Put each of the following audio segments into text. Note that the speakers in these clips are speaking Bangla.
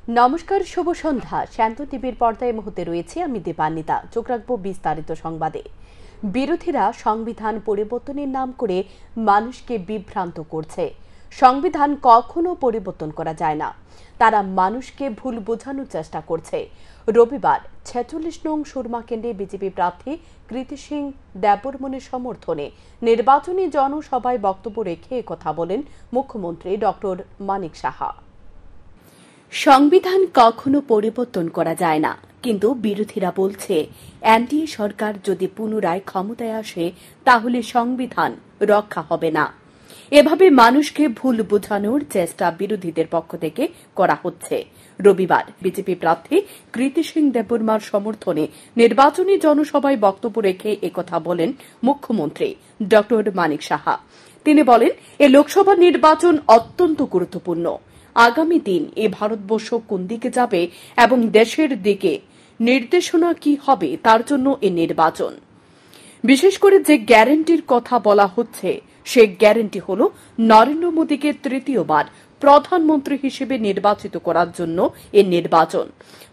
নমস্কার, শুভ সন্ধ্যা। শান্ত টিভির পর্দায় মুহূর্তে রয়েছে আমি দীপান্বিতা। চোখ রাখবো বিস্তারিত সংবাদে। বিরোধীরা সংবিধান পরিবর্তনের নাম করে মানুষকে বিভ্রান্ত করছে। সংবিধান কখনো পরিবর্তন করা যায় না, তারা মানুষকে ভুল বোঝানোর চেষ্টা করছে। রবিবার 46 নং সুরমা কেন্দ্রে বিজেপি প্রার্থী কৃতি সিং দেববর্মনের সমর্থনে নির্বাচনী জনসভায় বক্তব্য রেখে কথা বলেন মুখ্যমন্ত্রী ডক্টর মানিক সাহা। সংবিধান কখনো পরিবর্তন করা যায় না, কিন্তু বিরোধীরা বলছে এনডিএ সরকার যদি পুনরায় ক্ষমতায় আসে তাহলে সংবিধান রক্ষা হবে না। এভাবে মানুষকে ভুল বোঝানোর চেষ্টা বিরোধীদের পক্ষ থেকে করা হচ্ছে। রবিবার বিজেপি প্রার্থী কৃতি সিং দেববর্মার সমর্থনে নির্বাচনী জনসভায় বক্তব্য রেখে একথা বলেন মুখ্যমন্ত্রী ডক্টর মানিক সাহা। তিনি বলেন, এ লোকসভা নির্বাচন অত্যন্ত গুরুত্বপূর্ণ। আগামী দিন এ ভারতবর্ষ কোন দিকে যাবে এবং দেশের দিকে নির্দেশনা কি হবে তার জন্য এ নির্বাচন। বিশেষ করে যে গ্যারান্টির কথা বলা হচ্ছে সে গ্যারান্টি হল নরেন্দ্র মোদীকে তৃতীয়বার প্রধানমন্ত্রী হিসেবে নির্বাচিত করার জন্য এ নির্বাচন।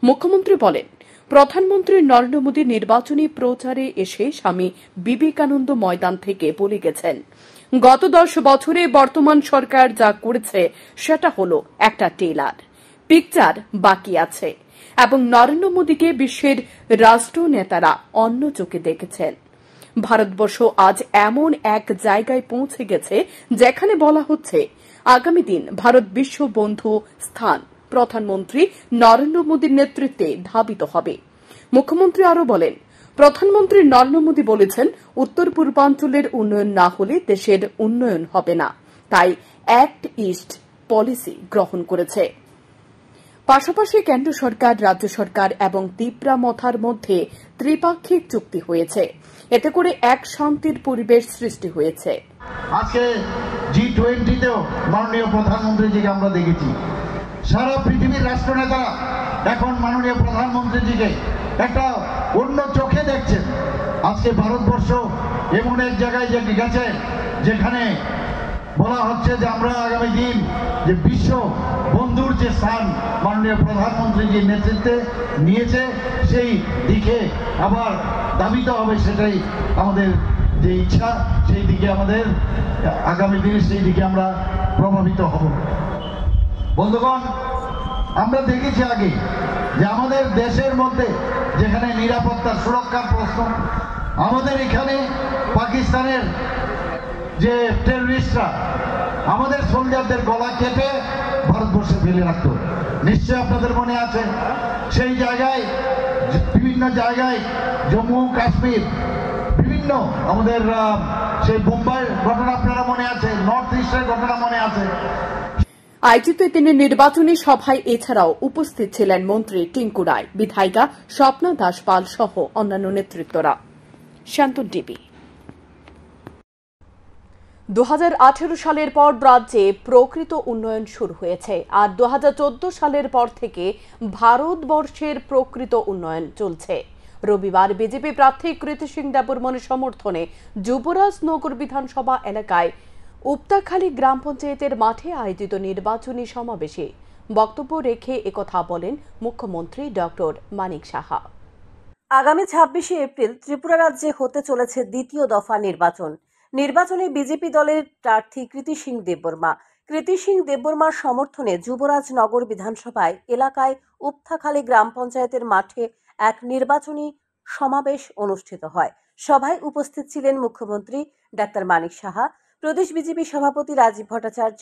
মুখ্যমন্ত্রী বলেন, প্রধানমন্ত্রী নরেন্দ্র মোদী নির্বাচনী প্রচারে এসে স্বামী বিবেকানন্দ ময়দান থেকে বলে গেছেন, গত 10 বছরে বর্তমান সরকার যা করেছে সেটা হলো একটা টেলার, পিকচার বাকি আছে এবং নরেন্দ্র মোদীকে বিশ্বের রাষ্ট্রনেতারা অন্য চোখে দেখেছেন। ভারতবর্ষ আজ এমন এক জায়গায় পৌঁছে গেছে যেখানে বলা হচ্ছে আগামী দিন ভারত বিশ্ব বন্ধু স্থান প্রধানমন্ত্রী নরেন্দ্র মোদীর নেতৃত্বে ধাবিত হবে। মুখ্যমন্ত্রী আরও বলেন, প্রধানমন্ত্রী নরেন্দ্র মোদী বলেছেন, উত্তর পূর্বাঞ্চলের উন্নয়ন না হলে দেশের উন্নয়ন হবে না, তাই অ্যাক্ট ইস্ট পলিসি গ্রহণ করেছে। পাশাপাশি কেন্দ্র সরকার, রাজ্য সরকার এবং তিপ্রামথার মধ্যে ত্রিপাক্ষিক চুক্তি হয়েছে। এতে করে এক শান্তির পরিবেশ সৃষ্টি হয়েছে। আজকে G20তেও মাননীয় প্রধানমন্ত্রীজিকে আমরা দেখেছি। সারা পৃথিবীর রাষ্ট্রনেতারা এখন মাননীয় প্রধানমন্ত্রীজিকে একটা অন্য চোখে দেখছেন। আজকে ভারতবর্ষ এমন এক জায়গায় গেছে যেখানে বলা হচ্ছে যে আমরা আগামী দিন যে বিশ্ব বন্ধুর যে স্থান মাননীয় প্রধানমন্ত্রীজির নেতৃত্বে নিয়েছে সেই দিকে আবার দাবিত হবে, সেটাই আমাদের যে ইচ্ছা, সেই দিকে আমাদের আগামী দিনে সেই দিকে আমরা প্রভাবিত হব। বন্ধুগণ, আমরা দেখেছি আগে যে আমাদের দেশের মধ্যে যেখানে নিরাপত্তা সুরক্ষার প্রশ্ন, আমাদের এখানে পাকিস্তানের যে টেররিস্টরা আমাদের সোলজারদের গলা কেটে ভারতবর্ষে ফেলে রাখত, নিশ্চয় আপনাদের মনে আছে। সেই জায়গায় বিভিন্ন জায়গায় জম্মু কাশ্মীর বিভিন্ন আমাদের সেই বোম্বাইয়ের ঘটনা আপনারা মনে আছে, নর্থ ইস্টের ঘটনা মনে আছে। আয়োজিত তিনি নির্বাচনী সভায় এছাড়াও উপস্থিত ছিলেন মন্ত্রী টিঙ্কু রায়, বিধায়িকা স্বপ্না দাস পাল সহ অন্যান্য নেতৃত্বরা। শান্ত টিভি। 2018 সালের পর রাজ্যে প্রকৃত উন্নয়ন শুরু হয়েছে, আর 2014 সালের পর থেকে ভারতবর্ষের প্রকৃত উন্নয়ন চলছে। রবিবার বিজেপি প্রার্থী কৃতি সিং দেববর্মনের সমর্থনে যুবরাজনগর বিধানসভা এলাকায় উপতাখালী গ্রাম পঞ্চায়েতের মাঠে আয়োজিত নির্বাচনী সমাবেশে বক্তব্য রেখে একথা বলেন মুখ্যমন্ত্রী ডক্টর মানিক সাহা। আগামী 26শে এপ্রিল ত্রিপুরা রাজ্যে হতে চলেছে দ্বিতীয় দফা নির্বাচন। নির্বাচনে বিজেপি দলের প্রার্থী কৃতি সিং দেববর্মা। কৃতি সিং দেববর্মার সমর্থনে যুবরাজনগর বিধানসভায় এলাকায় উপতাখালী গ্রাম পঞ্চায়েতের মাঠে এক নির্বাচনী সমাবেশ অনুষ্ঠিত হয়। সভায় উপস্থিত ছিলেন মুখ্যমন্ত্রী ডাক্তার মানিক সাহা, প্রদেশ বিজেপি সভাপতি রাজীব ভট্টাচার্য,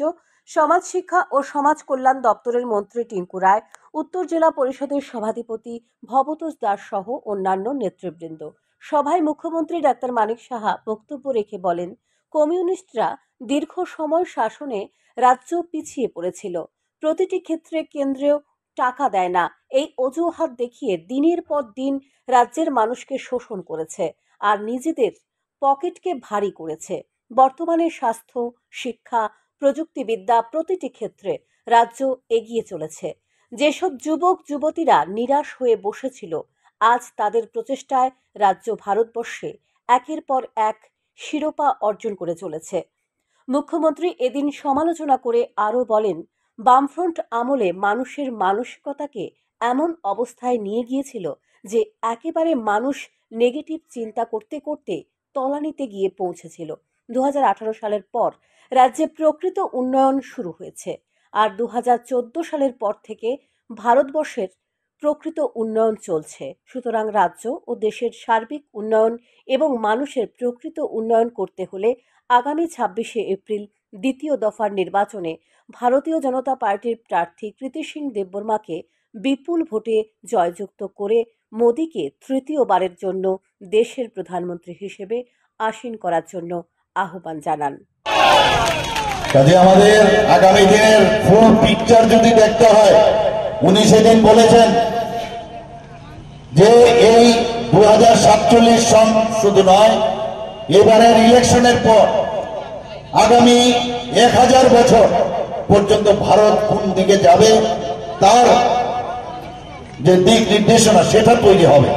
সমাজ শিক্ষা ও সমাজ কল্যাণ দপ্তরের মন্ত্রী টিঙ্কু রায়, উত্তর জেলা পরিষদের সভাধিপতি ভবতোষ দাস সহ অন্যান্য নেতৃবৃন্দ। সভায় মুখ্যমন্ত্রী ডাক্তার মানিক সাহা বক্তব্য রেখে বলেন, কমিউনিস্টরা দীর্ঘ সময় শাসনে রাজ্য পিছিয়ে পড়েছিল। প্রতিটি ক্ষেত্রে কেন্দ্রেও টাকা দেয় না, এই অজুহাত দেখিয়ে দিনের পর দিন রাজ্যের মানুষকে শোষণ করেছে আর নিজেদের পকেটকে ভারী করেছে। বর্তমানে স্বাস্থ্য, শিক্ষা, প্রযুক্তিবিদ্যা প্রতিটি ক্ষেত্রে রাজ্য এগিয়ে চলেছে। যেসব যুবক যুবতীরা নিরাশ হয়ে বসেছিল, আজ তাদের প্রচেষ্টায় রাজ্য ভারতবর্ষে একের পর এক শিরোপা অর্জন করে চলেছে। মুখ্যমন্ত্রী এদিন সমালোচনা করে আরও বলেন, বামফ্রন্ট আমলে মানুষের মানসিকতাকে এমন অবস্থায় নিয়ে গিয়েছিল যে একেবারে মানুষ নেগেটিভ চিন্তা করতে করতে তলানিতে গিয়ে পৌঁছেছিল। 2018 সালের পর রাজ্যে প্রকৃত উন্নয়ন শুরু হয়েছে, আর 2014 সালের পর থেকে ভারতবর্ষের প্রকৃত উন্নয়ন চলছে। সুতরাং রাজ্য ও দেশের সার্বিক উন্নয়ন এবং মানুষের প্রকৃত উন্নয়ন করতে হলে আগামী 26শে এপ্রিল দ্বিতীয় দফার নির্বাচনে ভারতীয় জনতা পার্টির প্রার্থী কৃতি সিং দেববর্মাকে বিপুল ভোটে জয়যুক্ত করে মোদীকে তৃতীয়বারের জন্য দেশের প্রধানমন্ত্রী হিসেবে আসীন করার জন্য আহ্বান জানান। কাজে আমাদের আগামী দিনের ফুল পিকচার যদি দেখতে হয়, উনি সেদিন বলেছেন যে এই 2047 সন শুধু নয়, এবারের ইলেকশনের পর আগামী 1000 বছর পর্যন্ত ভারত কোন দিকে যাবে তার যে দিক নির্দেশনা সেটা তৈরি হবে।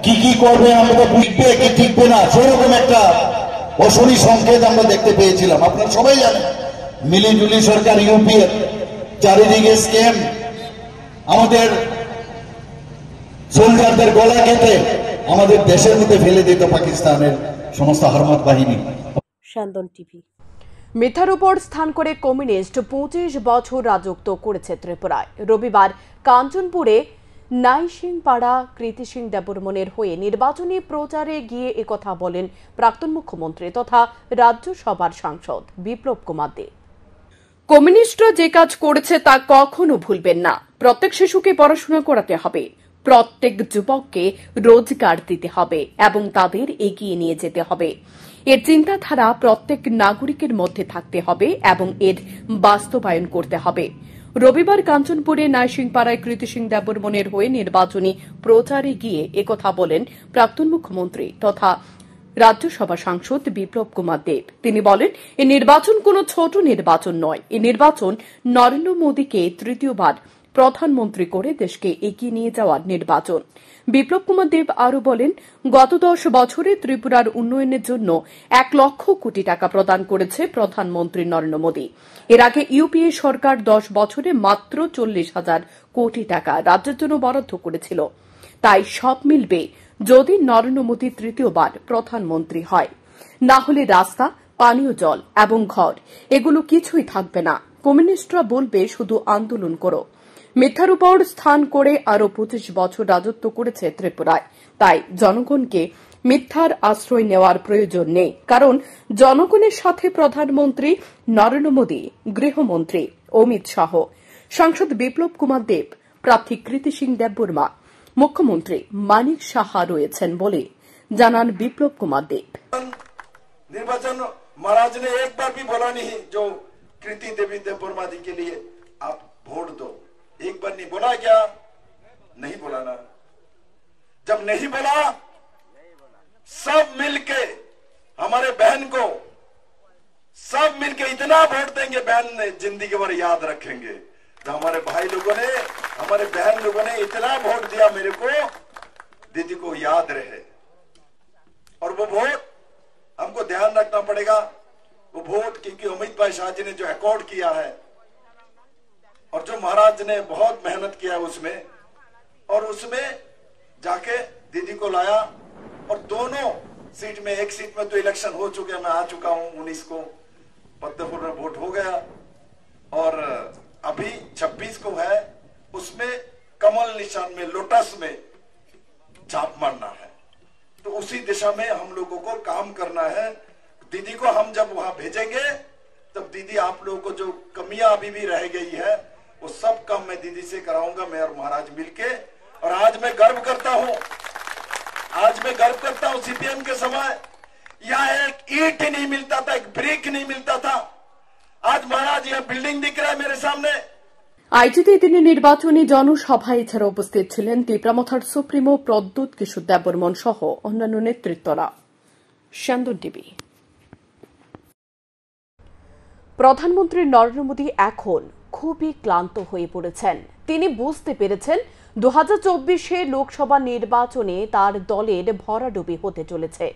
কি করবে আমরা তো বুঝবে কি ঠিকবে না, সেরকম একটা অশনি সংকেত আমরা দেখতে পেয়েছিলাম। আপনারা সবাই জানেন মিলিজুলি সরকার ইউপিএ চারিদিকে স্ক্যাম, আমাদের সোলজারদের গলা কেটে আমাদের দেশের মধ্যে ফেলে দিত পাকিস্তানের সমস্ত হারমাত বাহিনী। শান্তন টিভি। মিথ্যার উপর স্থান করে কমিউনিস্ট 25 বছর রাজত্ব করেছে ত্রিপুরায়। রবিবার কাঞ্চনপুরে নাইসিংপাড়া কৃতি সিং দেববর্মনের হয়ে নির্বাচনী প্রচারে গিয়ে একথা বলেন প্রাক্তন মুখ্যমন্ত্রী তথা রাজ্যসভার সাংসদ বিপ্লব কুমার দেব। কমিউনিস্টরা যে কাজ করেছে তা কখনো ভুলবেন না। প্রত্যেক শিশুকে পড়াশোনা করাতে হবে, প্রত্যেক যুবককে রোজগার দিতে হবে এবং তাদের এগিয়ে নিয়ে যেতে হবে। এর চিন্তাধারা প্রত্যেক নাগরিকের মধ্যে থাকতে হবে এবং এর বাস্তবায়ন করতে হবে। রবিবার কাঞ্চনপুরে নাইসিংপাড়ায় কৃতি সিং দেববর্মনের হয়ে নির্বাচনী প্রচারে গিয়ে একথা বলেন প্রাক্তন মুখ্যমন্ত্রী তথা রাজ্যসভা সাংসদ বিপ্লব কুমার দেব। তিনি বলেন, এই নির্বাচন কোনো ছোট নির্বাচন নয়, এই নির্বাচন নরেন্দ্র মোদীকে তৃতীয়বার প্রধানমন্ত্রী করে দেশকে এগিয়ে নিয়ে যাওয়ার নির্বাচন। বিপ্লব কুমার দেব আরও বলেন, গত 10 বছরে ত্রিপুরার উন্নয়নের জন্য 1 লক্ষ কোটি টাকা প্রদান করেছে প্রধানমন্ত্রী নরেন্দ্র মোদী। এর আগে ইউপিএ সরকার 10 বছরে মাত্র 40,000 কোটি টাকা রাজ্যের জন্য বরাদ্দ করেছিল। তাই সব মিলবে যদি নরেন্দ্র মোদী তৃতীয়বার প্রধানমন্ত্রী হয়। না হলে রাস্তা, পানীয় জল এবং ঘর এগুলো কিছুই থাকবে না। কমিউনিস্টরা বলবে শুধু আন্দোলন করো। মিথ্যার উপর স্থান করে আরও 25 বছর রাজত্ব করেছে ত্রিপুরায়। তাই জনগণকে মিথ্যার আশ্রয় নেওয়ার প্রয়োজন নেই, কারণ জনগণের সাথে প্রধানমন্ত্রী নরেন্দ্র মোদী, গৃহমন্ত্রী অমিত শাহ, সাংসদ বিপ্লব কুমার দেব, প্রার্থী কৃতি সিং দেববর্মা, মুখ্যমন্ত্রী মানিক সাহা রয়েছেন বলে জানান বিপ্লব কুমার দেব। निर्वाचन महाराज ने एक बार भी बोला नहीं जो कृति देवी देवबर्मा जी के लिए आप वोट दो, एक बार नहीं बोला क्या? नहीं बोला ना। जब नहीं बोला सब मिलके हमारे बहन को सब मिलके इतना वोट देंगे, बहन ने जिंदगी भर याद रखेंगे। तो हमारे भाई लोगों ने, हमारे बहन लोगों ने इतना वोट दिया मेरे को, दीदी को याद रहे। और वो वोट हमको ध्यान रखना पड़ेगा, वो वोट क्योंकि अमित भाई शाह जी ने जो अकॉर्ड किया है और जो महाराज ने बहुत मेहनत किया उसमें, और उसमें जाके दीदी को लाया। और दोनों सीट में, एक सीट में तो इलेक्शन हो चुके, मैं आ चुका हूं 19 को पद्मपुर में वोट हो गया, और अभी 26 को है, उसमें कमल निशान में, लोटस में छाप मारना है। तो उसी दिशा में हम लोगों को काम करना है। दीदी को हम जब वहां भेजेंगे तब दीदी आप लोगों को जो कमियां अभी भी रह गई है वो सब काम मैं दीदी से कराऊंगा, मैं और महाराज मिलके। और आज मैं गर्व करता हूं, आज मैं गर्व करता हूं सीपीएम के समय यहाँ एक ईंट नहीं मिलता था, एक ब्रिक नहीं मिलता था। आज महाराज यहाँ बिल्डिंग दिख रहा है मेरे सामने। আইজিতে তিনি নির্বাচনী জনসভায় এছাড়া উপস্থিত ছিলেন তীব্রামথার সুপ্রিমো প্রদ্যুৎ কিশোর দেববর্মন সহ অন্যান্য নেতৃত্বরা। শান্তন টিভি। প্রধানমন্ত্রী নরেন্দ্র মোদী এখন খুবই ক্লান্ত হয়ে পড়েছেন। তিনি বুঝতে পেরেছেন 2024 লোকসভা নির্বাচনে তার দলের ভরাডুবি হতে চলেছে।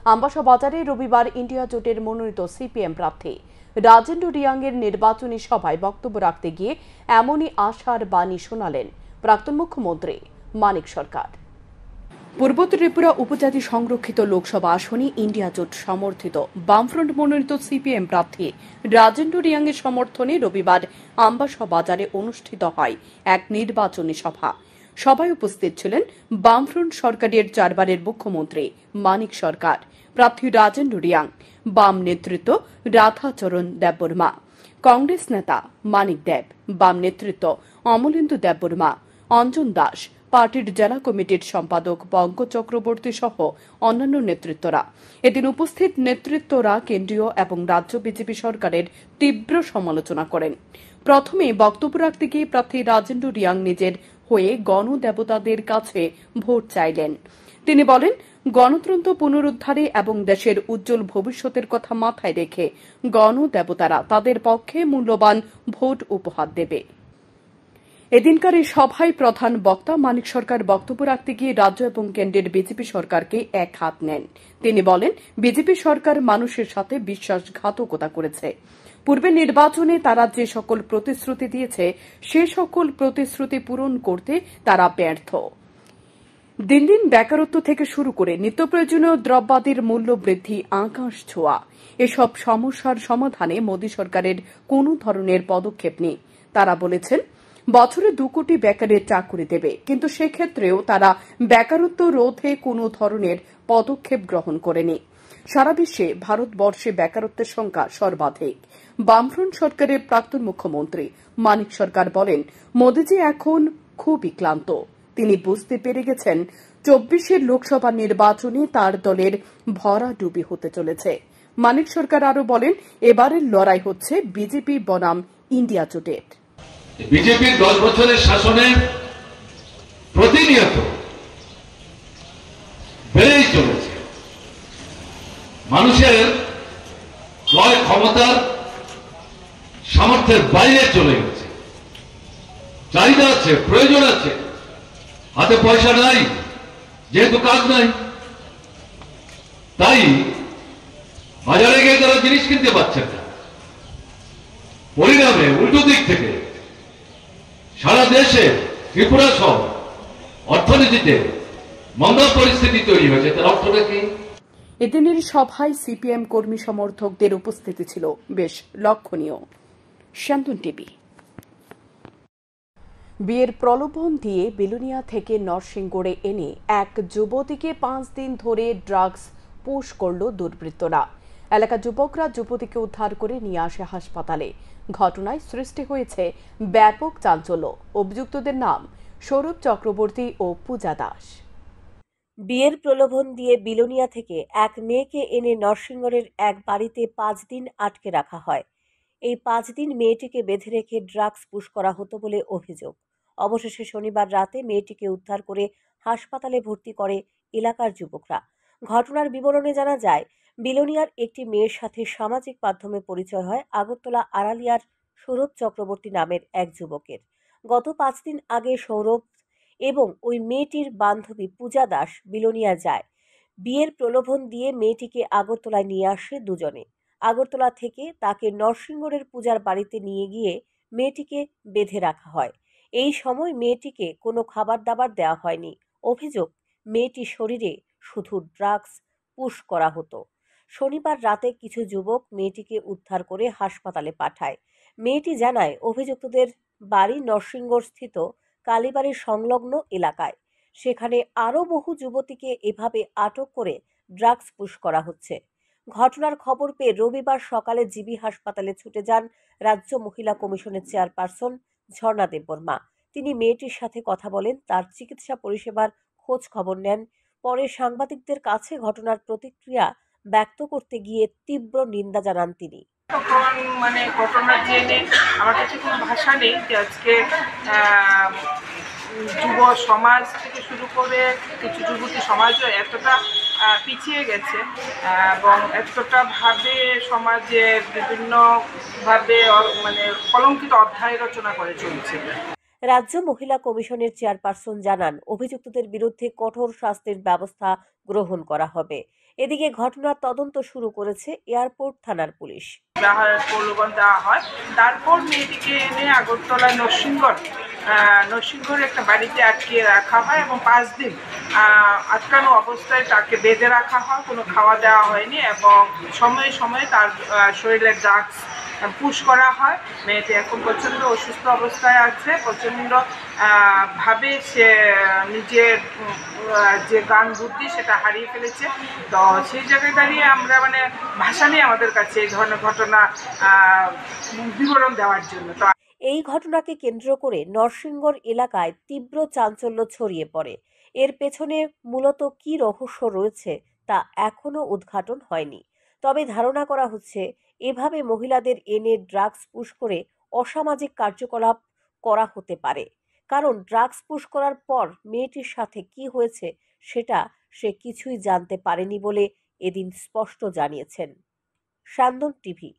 আমবাসা বাজারে রবিবার ইন্ডিয়া জোটের মনোনীত সিপিএম প্রার্থী রাজেন্দ্র রিয়াংয়ের নির্বাচনী সভায় বক্তব্য রাখতে গিয়ে এমনই আশার বাণী শোনালেন প্রাক্তন মুখ্যমন্ত্রী মানিক সরকার। পূর্ব ত্রিপুরা উপজাতি সংরক্ষিত লোকসভা আসনে ইন্ডিয়া জোট সমর্থিত বামফ্রন্ট মনোনীত সিপিএম প্রার্থী রাজেন্দ্র রিয়াংয়ের সমর্থনে রবিবার আম্বাসা বাজারে অনুষ্ঠিত হয় এক নির্বাচনী সভা। সভায় উপস্থিত ছিলেন বামফ্রন্ট সরকারের 4 বারের মুখ্যমন্ত্রী মানিক সরকার, প্রার্থী রাজেন্দ্র রিয়াং, বাম নেতৃত্ব রাধাচরণ দেববর্মা, কংগ্রেস নেতা মানিক দেব, বাম নেতৃত্ব অমলেন্দু দেববর্মা, অঞ্জন দাস, পার্টির জেলা কমিটির সম্পাদক পঙ্কজ চক্রবর্তী সহ অন্যান্য নেতৃত্বরা। এদিন উপস্থিত নেতৃত্বরা কেন্দ্রীয় এবং রাজ্য বিজেপি সরকারের তীব্র সমালোচনা করেন। প্রথমে বক্তব্য রাখতে গিয়ে প্রার্থী রাজেন্দ্র রিয়াং নিজের হয়ে গণদেবতাদের কাছে ভোট চাইলেন। তিনি বলেন, গণতন্ত্র পুনরুদ্ধারে এবং দেশের উজ্জ্বল ভবিষ্যতের কথা মাথায় রেখে গণদেবতারা তাদের পক্ষে মূল্যবান ভোট উপহার দেবে। এদিনকার এই সভায় প্রধান বক্তা মানিক সরকার বক্তব্য রাখতে গিয়ে রাজ্য এবং কেন্দ্রের বিজেপি সরকারকে এক হাত নেন। তিনি বলেন, বিজেপি সরকার মানুষের সাথে বিশ্বাসঘাতকতা করেছে। পূর্বে নির্বাচনে তারা যে সকল প্রতিশ্রুতি দিয়েছে সে সকল প্রতিশ্রুতি পূরণ করতে তারা ব্যর্থ। দিন দিন বেকারত্ব থেকে শুরু করে নিত্য প্রয়োজনীয় দ্রব্যাদির মূল্য বৃদ্ধি আকাশ ছোঁয়া। এসব সমস্যার সমাধানে মোদী সরকারের কোনো ধরনের পদক্ষেপ নেই। তারা বলেছেন, বছরে 2 কোটি বেকারের চাকরি দেবে, কিন্তু সেক্ষেত্রেও তারা বেকারত্ব রোধে কোনো ধরনের পদক্ষেপ গ্রহণ করেনি। সারা বিশ্বে ভারতবর্ষে বেকারত্বের সংখ্যা সর্বাধিক। বামফ্রন্ট সরকারের প্রাক্তন মুখ্যমন্ত্রী মানিক সরকার বলেন, মোদীজি এখন খুবই ক্লান্ত। তিনি বুঝতে পেরে গেছেন 24 লোকসভা নির্বাচনে তার দলের ভরাডুবি হতে চলেছে। মানিক সরকার আরও বলেন, এবারের লড়াই হচ্ছে বিজেপি বনাম ইন্ডিয়া জোটের। বিজেপির 10 বছরের শাসনে প্রতিনিয়ত বেড়েই চলেছে। মানুষের ক্রয় ক্ষমতার সামর্থ্যের বাইরে চলে গেছে। চাহিদা আছে, প্রয়োজন আছে, হাতে পয়সা নাই, যেহেতু কাজ নাই, তাই বাজারে গিয়ে তারা জিনিস কিনতে পারছেন না। পরিণামে উল্টো দিক থেকে সারা দেশে ত্রিপুরা সহ অর্থনীতিতে মন্দা পরিস্থিতি তৈরি হয়েছে। তার অর্থটা কি? এদিনের সভায় সিপিএম কর্মী সমর্থকদের উপস্থিতি ছিল বেশ লক্ষণীয়। শান্তন টিভি। বিয়ের প্রলোভন দিয়ে বিলোনিয়া থেকে নরসিংগড়ে এনে এক যুবতীকে 5 দিন ধরে ড্রাগস পুশ করল দুর্বৃত্তরা। এলাকার যুবকরা যুবতীকে উদ্ধার করে নিয়ে আসে হাসপাতালে। ঘটনায় সৃষ্টি হয়েছে ব্যাপক চাঞ্চল্য। অভিযুক্তদের নাম সৌরভ চক্রবর্তী ও পূজা দাস। বিয়ের প্রলোভন দিয়ে বিলোনিয়া থেকে এক মেয়েকে এনে নরসিংগড়ের এক বাড়িতে 5 দিন আটকে রাখা হয়। এই 5 দিন মেয়েটিকে বেঁধে রেখে ড্রাগস পুশ করা হতো বলে অভিযোগ। অবশেষে শনিবার রাতে মেয়েটিকে উদ্ধার করে হাসপাতালে ভর্তি করে এলাকার যুবকরা। ঘটনার বিবরণে জানা যায়, বিলোনিয়ার একটি মেয়ের সাথে সামাজিক মাধ্যমে পরিচয় হয় আগরতলা আড়ালিয়ার সৌরভ চক্রবর্তী নামের এক যুবকের। গত 5 দিন আগে সৌরভ এবং ওই মেয়েটির বান্ধবী পূজা দাস বিলোনিয়া যায়। বিয়ের প্রলোভন দিয়ে মেয়েটিকে আগরতলায় নিয়ে আসে দুজনে। আগরতলা থেকে তাকে নরসিংগড়ের পূজার বাড়িতে নিয়ে গিয়ে মেয়েটিকে বেঁধে রাখা হয়। এই সময় মেয়েটিকে কোনো খাবার দাবার দেওয়া হয়নি। অভিযোগ, মেয়েটির শরীরে শুধু ড্রাগস পুশ করা হতো। শনিবার রাতে কিছু যুবক মেয়েটিকে উদ্ধার করে হাসপাতালে পাঠায়। মেয়েটি জানায়, অভিযুক্তদের বাড়ি নরসিংগড় স্থিত কালীবাড়ির সংলগ্ন এলাকায়। সেখানে আরও বহু যুবতীকে এভাবে আটক করে ড্রাগস পুশ করা হচ্ছে। ঘটনার খবর পেয়ে রবিবার সকালে জিবি হাসপাতালে ছুটে যান রাজ্য মহিলা কমিশনের চেয়ারপারসন ঝর্ণা দেববর্মা। তিনি মেয়েটির সাথে কথা বলেন, তার চিকিৎসা পরিষেবার খোঁজ খবর নেন। পরে সাংবাদিকদের কাছে ঘটনার প্রতিক্রিয়া ব্যক্ত করতে গিয়ে তীব্র নিন্দা জানান তিনি। তখন ঘটনা জেনে আমার কাছে কোনো ভাষা নেই যে আজকে যুব সমাজ থেকে শুরু করে কিছু যুবতী সমাজও এতটা পিছিয়ে গেছে এবং এতটা ভাবে সমাজে বিভিন্নভাবে কলঙ্কিত অধ্যায় রচনা করে চলছে। রাজ্য মহিলা কমিশনের চেয়ারপারসন জানান, অভিযুক্তদের বিরুদ্ধে কঠোর শাস্তির ব্যবস্থা গ্রহণ করা হবে। এদিকে ঘটনার তদন্ত শুরু করেছে এয়ারপোর্ট থানার পুলিশ। প্রলোভন দেওয়া হয়, তারপর মেয়েটিকে এনে আগরতলায় নরসিংগড় একটা বাড়িতে আটকে রাখা হয় এবং 5 দিন আটকানো অবস্থায় তাকে বেঁধে রাখা হয়। কোনো খাওয়া দেওয়া হয়নি এবং সময়ে সময়ে তার শরীরে ড্রাগস পুশ করা হয়। মেয়েটি এখন প্রচণ্ড অসুস্থ অবস্থায় আছে, প্রচণ্ড ভাবে সে নিজের যে গান বুদ্ধি সেটা হারিয়ে ফেলেছে। তো সেই জায়গায় দাঁড়িয়ে আমরা ভাষা নেই আমাদের কাছে এই ধরনের ঘটনা বিবরণ দেওয়ার জন্য। তো এই ঘটনাকে কেন্দ্র করে নরসিংগড় এলাকায় তীব্র চাঞ্চল্য ছড়িয়ে পড়ে। এর পেছনে মূলত কি রহস্য রয়েছে তা এখনো উদ্ঘাটন হয়নি। তবে ধারণা করা হচ্ছে এভাবে মহিলাদের এনে ড্রাগস পুশ করে অসামাজিক কার্যকলাপ করা হতে পারে। কারণ ড্রাগস পুশ করার পর মেয়েটির সাথে কি হয়েছে সেটা সে কিছুই জানতে পারেনি বলে এদিন স্পষ্ট জানিয়েছেন। সান্দন টিভি।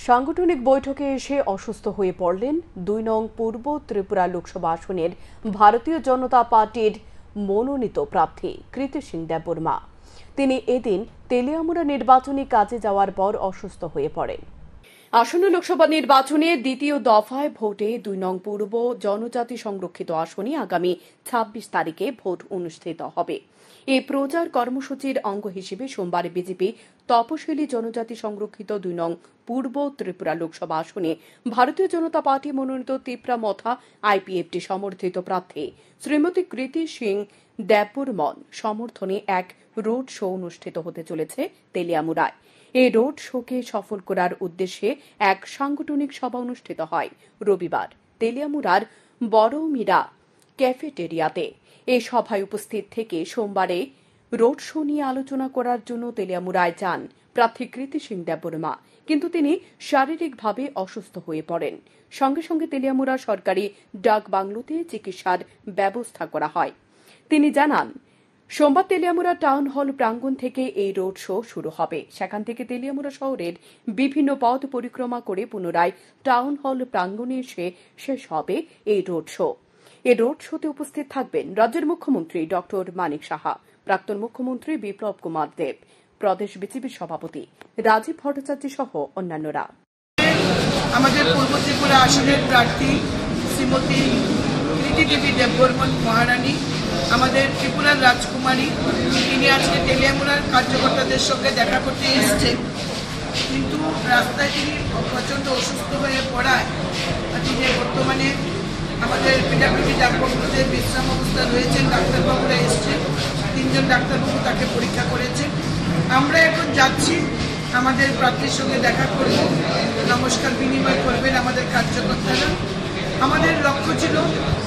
সাংগঠনিক বৈঠকে এসে অসুস্থ হয়ে পড়লেন 2 নং পূর্ব ত্রিপুরা লোকসভা আসনের ভারতীয় জনতা পার্টির মনোনীত প্রার্থী কৃতি সিং দেববর্মা। তিনি এদিন তেলিয়ামুড়া নির্বাচনী কাজে যাওয়ার পর অসুস্থ হয়ে পড়েন। আসন্ন লোকসভা নির্বাচনে দ্বিতীয় দফায় ভোটে 2 নং পূর্ব জনজাতি সংরক্ষিত আসনে আগামী 26 তারিখে ভোট অনুষ্ঠিত হবে। এই প্রচার কর্মসূচির অঙ্গ হিসেবে সোমবার বিজেপি তপশিলি জনজাতি সংরক্ষিত 2 নং পূর্ব ত্রিপুরা লোকসভা আসনে ভারতীয় জনতা পার্টি মনোনীত তিপ্রামথা আইপিএফটি সমর্থিত প্রার্থী শ্রীমতী কৃতি সিং দেববর্মন সমর্থনে এক রোড শো অনুষ্ঠিত হতে চলেছে তেলিয়ামুড়ায়। এই রোড শোকে সফল করার উদ্দেশ্যে এক সাংগঠনিক সভা অনুষ্ঠিত হয় রবিবার তেলিয়ামুড়ার বড়মিরা ক্যাফেটেরিয়াতে। এই সভায় উপস্থিত থেকে সোমবারে রোড শো নিয়ে আলোচনা করার জন্য তেলিয়ামুড়ায় যান প্রার্থী কৃতি সিং দেববর্মা, কিন্তু তিনি শারীরিকভাবে অসুস্থ হয়ে পড়েন। সঙ্গে সঙ্গে তেলিয়ামুড়া সরকারি ডাক বাংলোতে চিকিৎসার ব্যবস্থা করা হয়। তিনি জানান, সোমবার তেলিয়ামুড়া টাউন হল প্রাঙ্গণ থেকে এই রোড শো শুরু হবে। সেখান থেকে তেলিয়ামুড়া শহরের বিভিন্ন পথ পরিক্রমা করে পুনরায় টাউন হল প্রাঙ্গণে এসে শেষ হবে এই রোড শো। এই রোড শোতে উপস্থিত থাকবেন রাজ্যের মুখ্যমন্ত্রী ডক্টর মানিক সাহা, প্রাক্তন মুখ্যমন্ত্রী বিপ্লব কুমার দেব, প্রদেশ বিজেপির সভাপতি রাজীব ভট্টাচার্য সহ অন্যান্যরা। আমাদের পূর্ব ত্রিপুরা আসনের প্রার্থী শ্রীমতী কৃতি দেবী দেববর্মন মহারানী, আমাদের ত্রিপুরার রাজকুমারী, তিনি আজকে তেলিয়ামুড়ার কার্যকর্তাদের সঙ্গে দেখা করতে এসেছেন, কিন্তু রাস্তায় তিনি প্রচণ্ড অসুস্থ হয়ে পড়ায় তিনি বর্তমানে আমাদের পিডাব্লিউডি ডাক্তারবাবুতে বিশ্রাম অবস্থায় রয়েছেন। ডাক্তারবাবুরা এসছেন, 3 জন ডাক্তারবাবু তাকে পরীক্ষা করেছেন। আমরা এখন যাচ্ছি আমাদের প্রার্থীর সঙ্গে দেখা করব, নমস্কার বিনিময় করবেন আমাদের কার্যকর্তারা। আমাদের লক্ষ্য ছিল,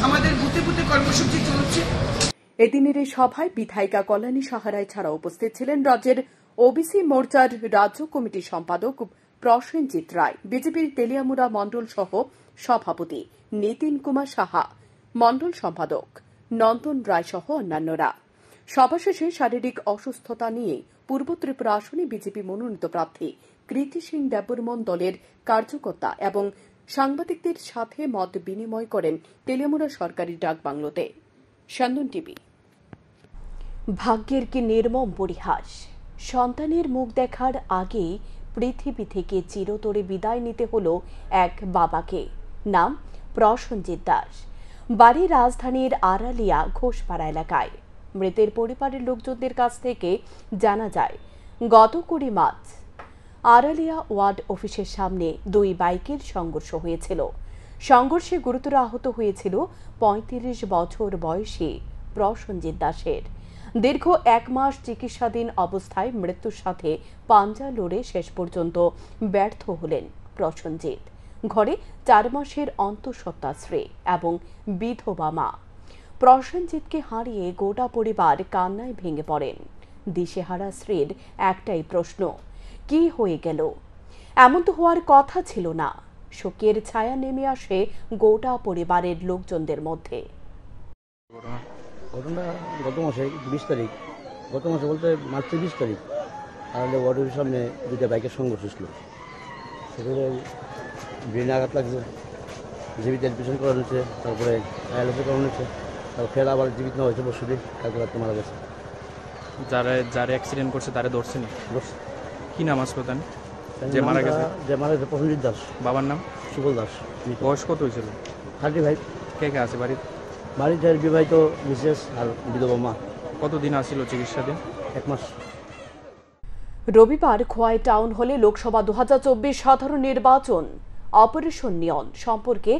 আমাদের বুথে বুথে কর্মসূচি চলছে। এদিনের এই সভায় বিধায়িকা কল্যাণী সাহারায় ছাড়া উপস্থিত ছিলেন রাজ্যের ওবিসি মোর্চার রাজ্য কমিটির সম্পাদক প্রসেনজিৎ রায়, বিজেপির তেলিয়ামুড়া মণ্ডল সহ সভাপতি নিতিন কুমার সাহা, মণ্ডল সম্পাদক নন্দন রায় সহ অন্যান্যরা। সভা শেষে শারীরিক অসুস্থতা নিয়ে পূর্ব ত্রিপুরা আসনে বিজেপি মনোনীত প্রার্থী কৃতি সিং দেববর্মন দলের কার্যকর্তা এবং সাংবাদিকদের সাথে মত বিনিময় করেন তেলিয়ামুড়া সরকারি ডাক বাংলোতে। সান্দন টিভি। ভাগ্যের কি নির্মম পরিহাস, সন্তানের মুখ দেখার আগেই পৃথিবী থেকে চিরতরে বিদায় নিতে হলো এক বাবাকে। নাম প্রসেনজিৎ দাস, বাড়ি রাজধানীর আড়ালিয়া ঘোষপাড়া এলাকায়। মৃতের পরিবারের লোকজনদের কাছ থেকে জানা যায়, গত 20 মার্চ আড়ালিয়া ওয়ার্ড অফিসের সামনে 2 বাইকের সংঘর্ষ হয়েছিল। সংঘর্ষে গুরুতর আহত হয়েছিল 35 বছর বয়সী প্রসেনজিৎ দাসের। দীর্ঘ 1 মাস চিকিৎসাধীন অবস্থায় মৃত্যুর সাথে পাঞ্জা লড়ে শেষ পর্যন্ত ব্যর্থ হলেন প্রসেনজিৎ। ঘরে 4 মাসের অন্তঃসত্ত্বা স্ত্রী এবং বিধবা মা। প্রসেনজিৎকে হারিয়ে গোটা পরিবার কান্নায় ভেঙে পড়েন। দিশেহারা স্ত্রীর একটাই প্রশ্ন, কি হয়ে গেল? এমন তো হওয়ার কথা ছিল না। শোকের ছায়া নেমে আসে গোটা পরিবারের লোকজনদের মধ্যে। ঘটনা গত মাসে 20 তারিখ, গত মাসে বলতে মার্চের 20 তারিখ আমাদের ওয়ার্ডের সামনে 2টা বাইকের সংঘর্ষ ছিল। সেখানে ব্রেনে আঘাত লাগছে, জীবিত অ্যাডমিশন করানো হয়েছে, তারপরে ডায়ালিসিস করানো হয়েছে, তারপর ফের আবার জীবিত নেওয়া হয়েছে পরশুদিন, কালকে রাত্রে মারা গেছে। যারা অ্যাক্সিডেন্ট করছে তারা ধরছেন? ধরছে। কি নাম আসলো তার যে মারা গেছে? প্রসেনজিৎ দাস। বাবার নাম? সুবল দাস। বয়স কত হয়েছিল? 35। কে কে আছে বাড়িতে? বাড়িতে বিবাহিত মিসেস আর বিধবা মা। কতদিন আসছিল চিকিৎসাধীন? 1 মাস। রবিবার খোয়াই টাউন হলে লোকসভা 2024 সাধারণ নির্বাচন অপারেশন নিয়ন সম্পর্কে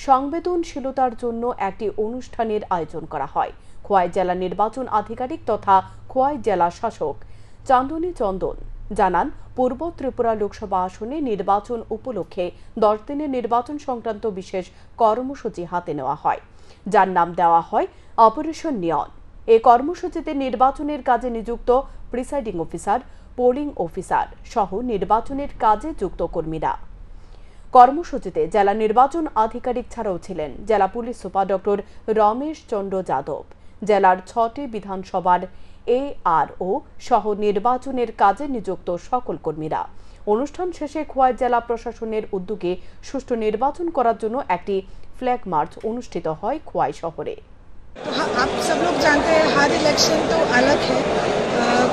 সংবেদনশীলতার জন্য একটি অনুষ্ঠানের আয়োজন করা হয়। খোয়াই জেলা নির্বাচন আধিকারিক তথা খোয়াই জেলা শাসক চান্দনী চন্দন জানান, পূর্ব ত্রিপুরা লোকসভা আসনে নির্বাচন উপলক্ষে 10 দিনের নির্বাচন সংক্রান্ত বিশেষ কর্মসূচি হাতে নেওয়া হয়, যার নাম দেওয়া হয় অপারেশন নিয়ন। এই কর্মসূচিতে নির্বাচনের কাজে নিযুক্ত প্রিসাইডিং অফিসার, পোলিং অফিসার সহ নির্বাচনের কাজে যুক্ত কর্মীরা। কর্মসূচিতে জেলা নির্বাচন আধিকারিক ছাড়াও ছিলেন জেলা police super doctor Ramesh Chandra Yadav, জেলার 6টি বিধানসভার ARO সহ নির্বাচনের কাজে নিযুক্ত সকল কর্মীরা। অনুষ্ঠান শেষে খোয়াই জেলা প্রশাসনের উদ্যোগে সুষ্ঠু নির্বাচন করার জন্য একটি ফ্ল্যাগ মার্চ অনুষ্ঠিত হয় খোয়াই শহরে। आप सब लोग जानते हैं हर इलेक्शन तो अलग है,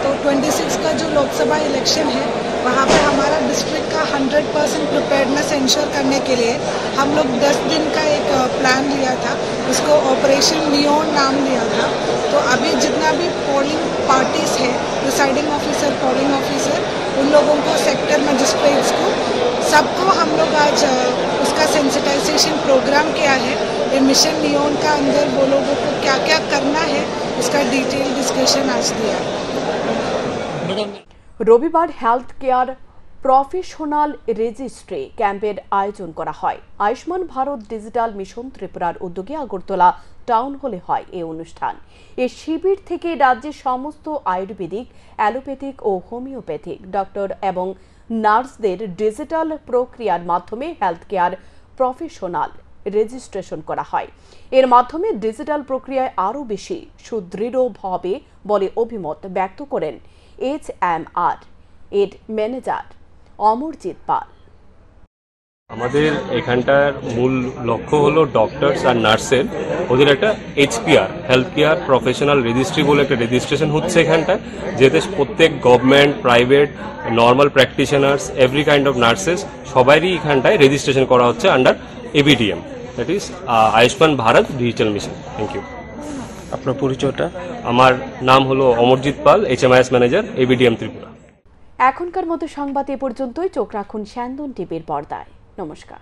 तो 26 का जो लोकसभा इलेक्शन है वहाँ पे हमारा डिस्ट्रिक्ट का 100% प्रिपेयर्डनेस इंश्योर करने के लिए हम लोग 10 दिन का एक प्लान लिया था, उसको ऑपरेशन नियॉन नाम दिया था। तो अभी जितना भी पोलिंग पार्टीज है, प्रिसाइडिंग ऑफिसर, पोलिंग ऑफिसर, उन लोगों को, सेक्टर मजिस्ट्रेट्स को, सबको हम लोग आज उसका सेंसिटाइजेशन प्रोग्राम किया है। ये मिशन नियॉन का अंदर वो लोगों को क्या क्या करना है उसका डिटेल डिस्कशन आज दिया। রবিবার হেলথ কেয়ার প্রফেশনাল রেজিস্ট্রি ক্যাম্পের আয়োজন করা হয়। আয়ুষ্মান ভারত ডিজিটাল মিশন ত্রিপুরার উদ্যোগে আগরতলা টাউন হলে হয় এই অনুষ্ঠান। এই শিবির থেকে রাজ্যের সমস্ত আয়ুর্বেদিক, অ্যালোপ্যাথিক ও হোমিওপ্যাথিক ডক্টর এবং নার্সদের ডিজিটাল প্রক্রিয়ার মাধ্যমে হেলথ কেয়ার প্রফেশনাল রেজিস্ট্রেশন করা হয়। এর মাধ্যমে ডিজিটাল প্রক্রিয়ায় আরও বেশি সুদৃঢ় হবে বলে অভিমত ব্যক্ত করেন HMR এর ম্যানেজার অমরজিৎ পাল। আমাদের এখানটার মূল লক্ষ্য হলো ডক্টরস আর নার্সের ওদের একটা HPR health care professional registry বলে একটা রেজিস্ট্রেশন হচ্ছে এখানটায়, যেতে প্রত্যেক government, private, normal practitioners, every kind of nurses সবারই এখানটায় রেজিস্ট্রেশন করা হচ্ছে under ABDM, that is Ayushman Bharat digital mission. Thank you. আপনার পরিচয়টা? আমার নাম হলো Amarjit Pal, HMIS manager, ABDM Tripura. এখনকার মতো সংবাদ এ পর্যন্তই। চোখ রাখুন স্যান্দন টিভির পর্দায়। নমস্কার।